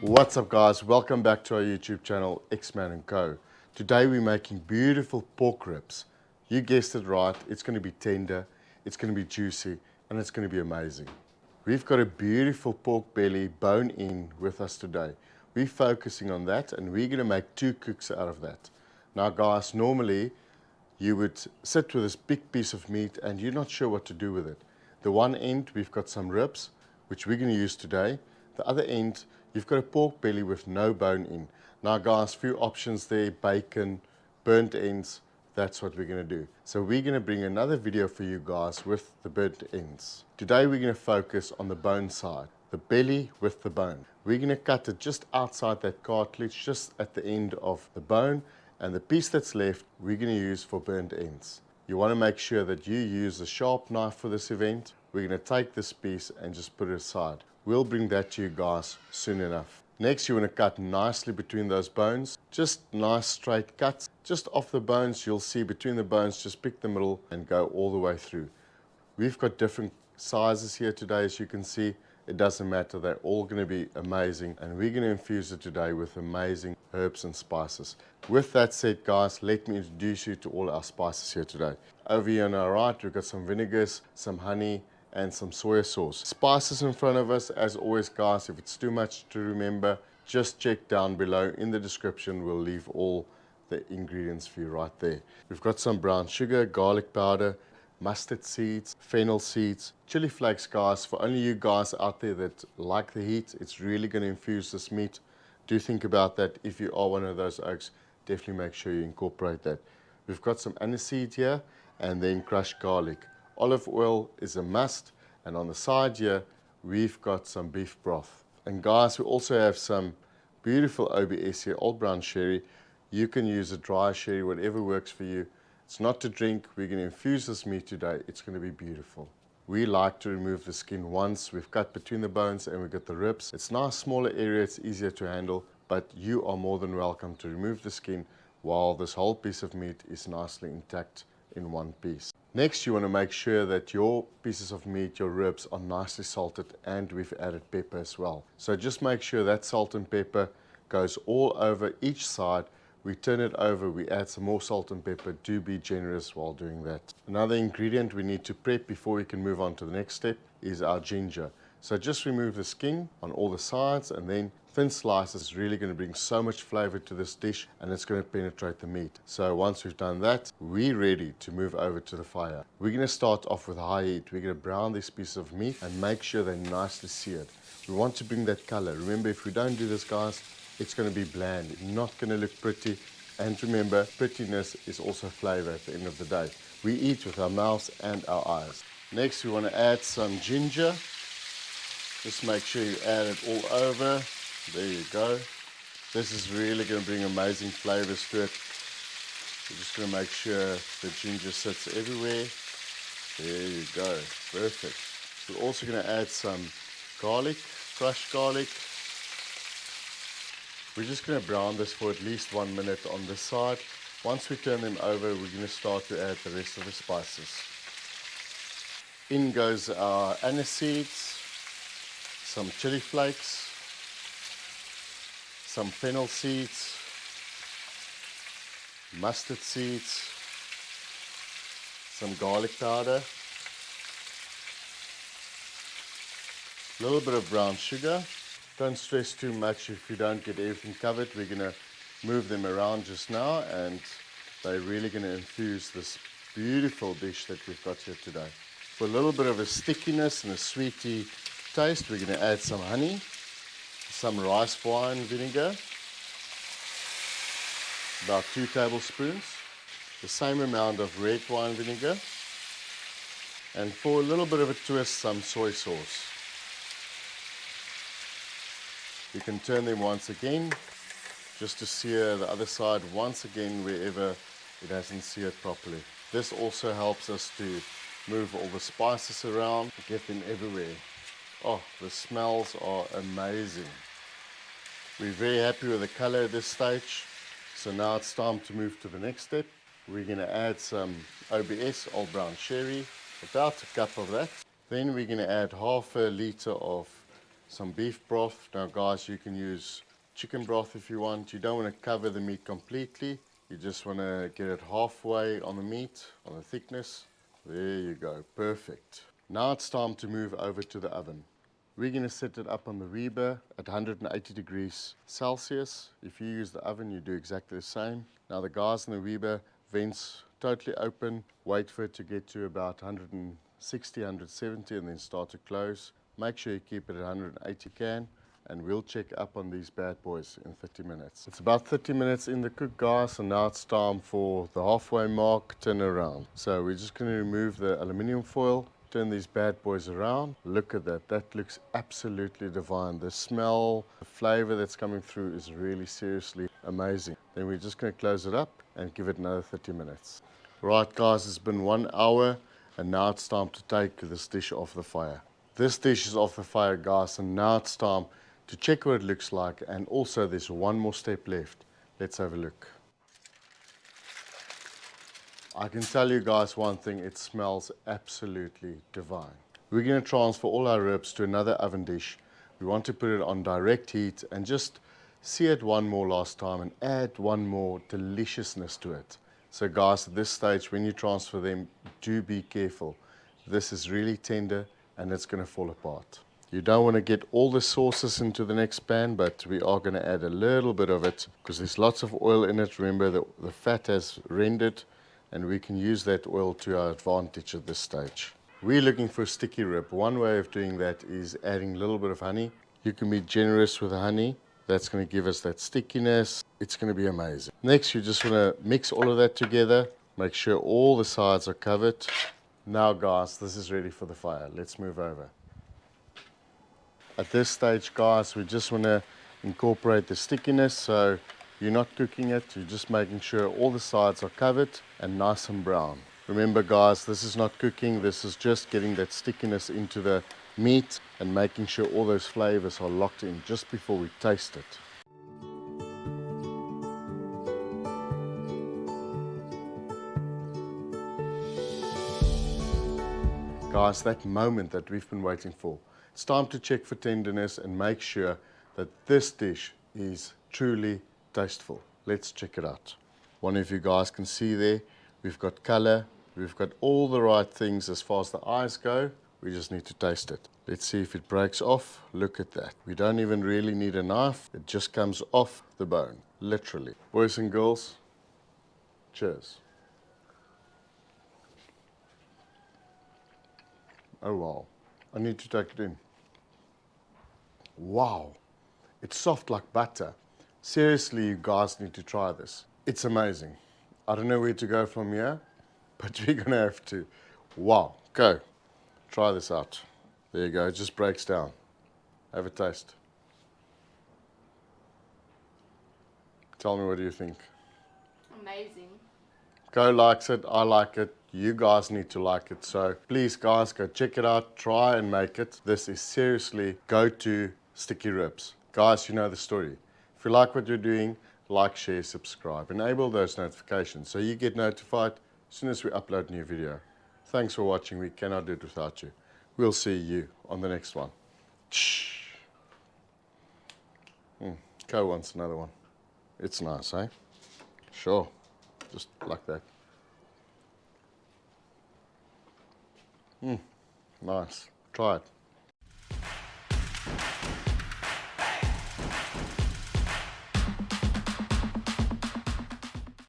What's up guys, welcome back to our YouTube channel Xman & Co. Today we're making beautiful pork ribs. You guessed it right, it's going to be tender, it's going to be juicy and it's going to be amazing. We've got a beautiful pork belly bone in with us today. We're focusing on that and we're going to make 2 cooks out of that. Now guys, normally you would sit with this big piece of meat and you're not sure what to do with it. The one end we've got some ribs which we're going to use today. The other end you've got a pork belly with no bone in. Now guys, few options there: bacon, burnt ends. That's what we're going to do. So we're going to bring another video for you guys with the burnt ends. Today we're going to focus on the bone side, the belly with the bone. We're going to cut it just outside that cartilage, just at the end of the bone, and the piece that's left we're going to use for burnt ends. You want to make sure that you use a sharp knife for this event. We're going to take this piece and just put it aside. We'll bring that to you guys soon enough. Next, you want to cut nicely between those bones. Just nice straight cuts. Just off the bones, you'll see between the bones, just pick the middle and go all the way through. We've got different sizes here today, as you can see. It doesn't matter, they're all going to be amazing, and we're going to infuse it today with amazing herbs and spices. With that said guys, let me introduce you to all our spices here today. Over here on our right, we've got some vinegars, some honey, and some soy sauce. Spices in front of us, as always guys. If it's too much to remember, just check down below in the description. We'll leave all the ingredients for you right there. We've got some brown sugar, garlic powder, mustard seeds, fennel seeds, chili flakes guys. For only you guys out there that like the heat, it's really going to infuse this meat. Do think about that. If you are one of those oaks, definitely make sure you incorporate that. We've got some aniseed here, and then crushed garlic. Olive oil is a must, and on the side here we've got some beef broth. And guys, we also have some beautiful OBS here, old brown sherry. You can use a dry sherry, whatever works for you. It's not to drink. We're going to infuse this meat today. It's going to be beautiful. We like to remove the skin once we've cut between the bones and we've got the ribs. It's a nice smaller area, it's easier to handle, but you are more than welcome to remove the skin while this whole piece of meat is nicely intact in one piece. Next, you want to make sure that your pieces of meat, your ribs, are nicely salted, and we've added pepper as well. So just make sure that salt and pepper goes all over each side. We turn it over, we add some more salt and pepper. Do be generous while doing that. Another ingredient we need to prep before we can move on to the next step is our ginger. So just remove the skin on all the sides, and then thin slices is really going to bring so much flavor to this dish, and it's going to penetrate the meat. So once we've done that, we're ready to move over to the fire. We're going to start off with high heat. We're going to brown these pieces of meat and make sure they're nicely seared. We want to bring that color. Remember, if we don't do this guys, it's going to be bland, not going to look pretty. And remember, prettiness is also flavor at the end of the day. We eat with our mouths and our eyes. Next, we want to add some ginger. Just make sure you add it all over. There you go. This is really going to bring amazing flavors to it. We're just going to make sure the ginger sits everywhere. There you go. Perfect. We're also going to add some garlic, crushed garlic. We're just going to brown this for at least 1 minute on this side. Once we turn them over, we're going to start to add the rest of the spices. In goes our aniseeds, some chili flakes, some fennel seeds, mustard seeds, some garlic powder, a little bit of brown sugar. Don't stress too much if you don't get everything covered. We're going to move them around just now, and they're really going to infuse this beautiful dish that we've got here today. For a little bit of a stickiness and a sweety taste, we're going to add some honey, some rice wine vinegar, about 2 tablespoons, the same amount of red wine vinegar, and for a little bit of a twist, some soy sauce. You can turn them once again, just to sear the other side once again wherever it hasn't seared properly. This also helps us to move all the spices around, get them everywhere. Oh, the smells are amazing. We're very happy with the color at this stage. So now it's time to move to the next step. We're going to add some OBS, old brown sherry, about a cup of that. Then we're going to add half a liter of some beef broth. Now guys, you can use chicken broth if you want. You don't want to cover the meat completely. You just want to get it halfway on the meat, on the thickness. There you go, perfect. Now it's time to move over to the oven. We're going to set it up on the Weber at 180 degrees Celsius. If you use the oven, you do exactly the same. Now the gas in the Weber, vents totally open. Wait for it to get to about 160, 170 and then start to close. Make sure you keep it at 180 and we'll check up on these bad boys in 30 minutes. It's about 30 minutes in the cook, guys, and now it's time for the halfway mark, turn around. So we're just going to remove the aluminium foil, turn these bad boys around. Look at that, that looks absolutely divine. The smell, the flavor that's coming through is really seriously amazing. Then we're just going to close it up and give it another 30 minutes. Right guys, it's been 1 hour and now it's time to take this dish off the fire. This dish is off the fire, guys, and now it's time to check what it looks like, and also there's one more step left. Let's have a look. I can tell you guys one thing, it smells absolutely divine. We're going to transfer all our ribs to another oven dish. We want to put it on direct heat and just sear it one more last time and add one more deliciousness to it. So guys, at this stage when you transfer them, do be careful. This is really tender and it's going to fall apart. You don't want to get all the sauces into the next pan, but we are going to add a little bit of it because there's lots of oil in it. Remember, the fat has rendered and we can use that oil to our advantage at this stage. We're looking for a sticky rib. One way of doing that is adding a little bit of honey. You can be generous with the honey. That's going to give us that stickiness. It's going to be amazing. Next, you just want to mix all of that together. Make sure all the sides are covered. Now guys, this is ready for the fire. Let's move over. At this stage, guys, we just want to incorporate the stickiness, so you're not cooking it, you're just making sure all the sides are covered and nice and brown. Remember guys, this is not cooking, this is just getting that stickiness into the meat and making sure all those flavors are locked in just before we taste it. Guys, that moment that we've been waiting for. It's time to check for tenderness and make sure that this dish is truly tasteful. Let's check it out. One of you guys can see there, we've got color, we've got all the right things as far as the eyes go. We just need to taste it. Let's see if it breaks off. Look at that. We don't even really need a knife. It just comes off the bone, literally. Boys and girls, cheers. Oh wow, I need to take it in. Wow, it's soft like butter. Seriously, you guys need to try this. It's amazing. I don't know where to go from here, but we're gonna have to. Wow, go, try this out. There you go, it just breaks down. Have a taste. Tell me, what do you think? Amazing. Go likes it, I like it. You guys need to like it. So please guys, go check it out, try and make it. This is seriously go-to sticky ribs. Guys, you know the story. If you like what you're doing, like, share, subscribe. Enable those notifications so you get notified as soon as we upload a new video. Thanks for watching. We cannot do it without you. We'll see you on the next one. Co wants another one. It's nice, eh? Sure. Just like that. Nice. Try it.